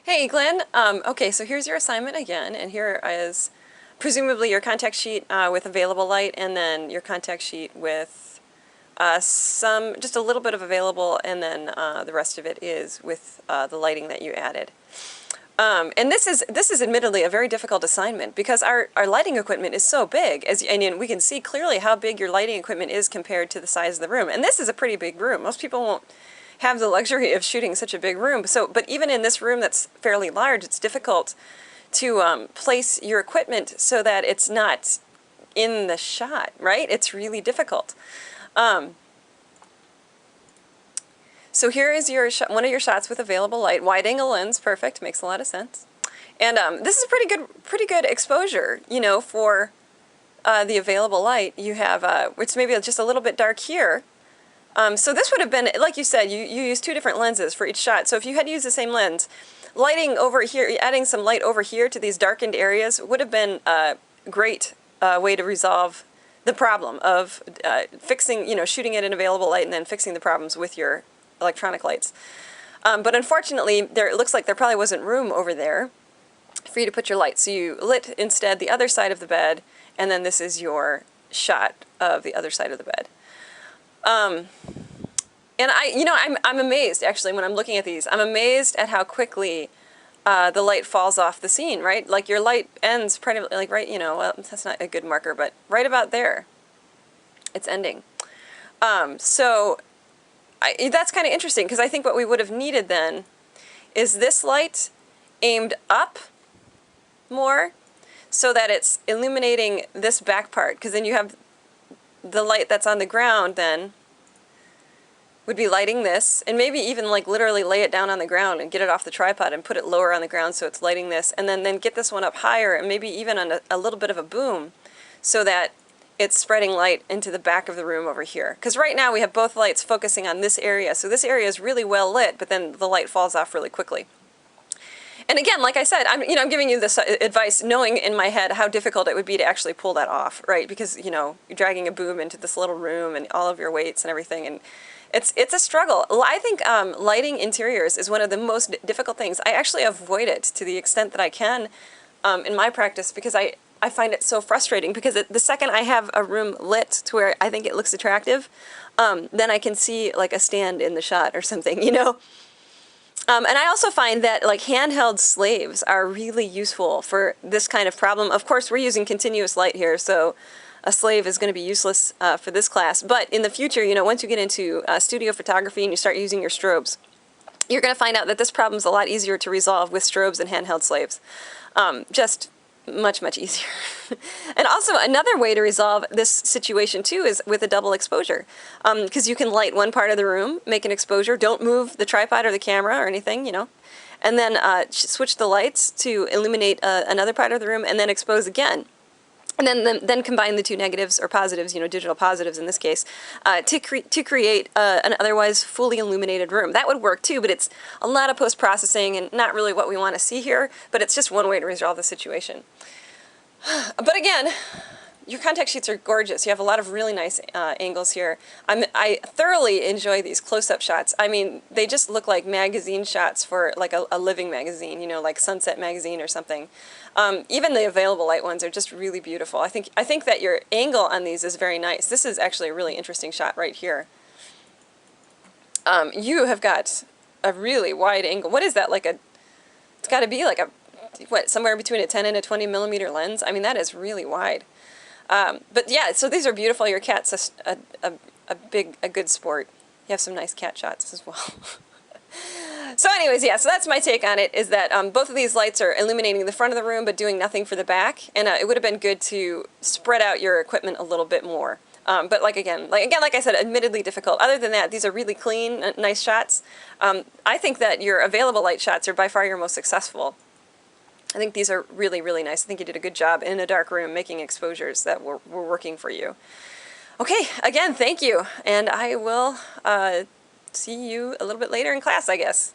Hey, Glenn. Okay, so here's your assignment again, and here is presumably your contact sheet with available light, and then your contact sheet with just a little bit of available, and then the rest of it is with the lighting that you added. And this is admittedly a very difficult assignment because our lighting equipment is so big, and we can see clearly how big your lighting equipment is compared to the size of the room. And this is a pretty big room. Most people won't have the luxury of shooting such a big room. But even in this room that's fairly large, it's difficult to place your equipment so that it's not in the shot, right? It's really difficult. So here is one of your shots with available light. Wide angle lens, perfect, makes a lot of sense. And this is pretty good exposure, for the available light. You have, which maybe just a little bit dark here. So this would have been, like you said, you use two different lenses for each shot. So if you had used the same lens, lighting over here, adding some light over here to these darkened areas would have been a great way to resolve the problem of fixing, shooting it in available light and then fixing the problems with your electronic lights. But unfortunately, it looks like there probably wasn't room over there for you to put your light. So you lit instead the other side of the bed, and then this is your shot of the other side of the bed. And I'm amazed actually when I'm looking at these. I'm amazed at how quickly the light falls off the scene, right? Like your light ends pretty like right, well, that's not a good marker, but right about there, it's ending. That's kind of interesting because I think what we would have needed then is this light aimed up more so that it's illuminating this back part, because then you have the light that's on the ground then would be lighting this, and maybe even like literally lay it down on the ground and get it off the tripod and put it lower on the ground so it's lighting this, and then get this one up higher and maybe even on a little bit of a boom so that it's spreading light into the back of the room over here. Because right now we have both lights focusing on this area, so this area is really well lit, but then the light falls off really quickly. And again, like I said, I'm giving you this advice knowing in my head how difficult it would be to actually pull that off, right? Because, you're dragging a boom into this little room and all of your weights and everything, and it's a struggle. I think lighting interiors is one of the most difficult things. I actually avoid it to the extent that I can in my practice because I find it so frustrating, because the second I have a room lit to where I think it looks attractive, then I can see like a stand in the shot or something, And I also find that like handheld slaves are really useful for this kind of problem. Of course, we're using continuous light here, so a slave is going to be useless for this class. But in the future, once you get into studio photography and you start using your strobes, you're going to find out that this problem is a lot easier to resolve with strobes and handheld slaves. Just much, much easier. And also another way to resolve this situation too is with a double exposure, because you can light one part of the room, make an exposure, don't move the tripod or the camera or anything, and then switch the lights to illuminate another part of the room and then expose again. And then combine the two negatives or positives, digital positives in this case, to create an otherwise fully illuminated room. That would work too, but it's a lot of post-processing and not really what we want to see here, but it's just one way to resolve the situation. But again, your contact sheets are gorgeous. You have a lot of really nice angles here. I thoroughly enjoy these close-up shots. I mean, they just look like magazine shots for like a living magazine, like Sunset Magazine or something. Even the available light ones are just really beautiful. I think that your angle on these is very nice. This is actually a really interesting shot right here. You have got a really wide angle. What is that, it's got to be like somewhere between a 10 and a 20 millimeter lens? I mean, that is really wide. But yeah, so these are beautiful. Your cat's a good sport. You have some nice cat shots as well. So anyways, yeah, so that's my take on it, is that both of these lights are illuminating the front of the room but doing nothing for the back, and it would have been good to spread out your equipment a little bit more. But like I said, admittedly difficult. Other than that, these are really clean, nice shots. I think that your available light shots are by far your most successful. I think these are really, really nice. I think you did a good job in a dark room making exposures that were working for you. Okay, again, thank you, and I will see you a little bit later in class, I guess.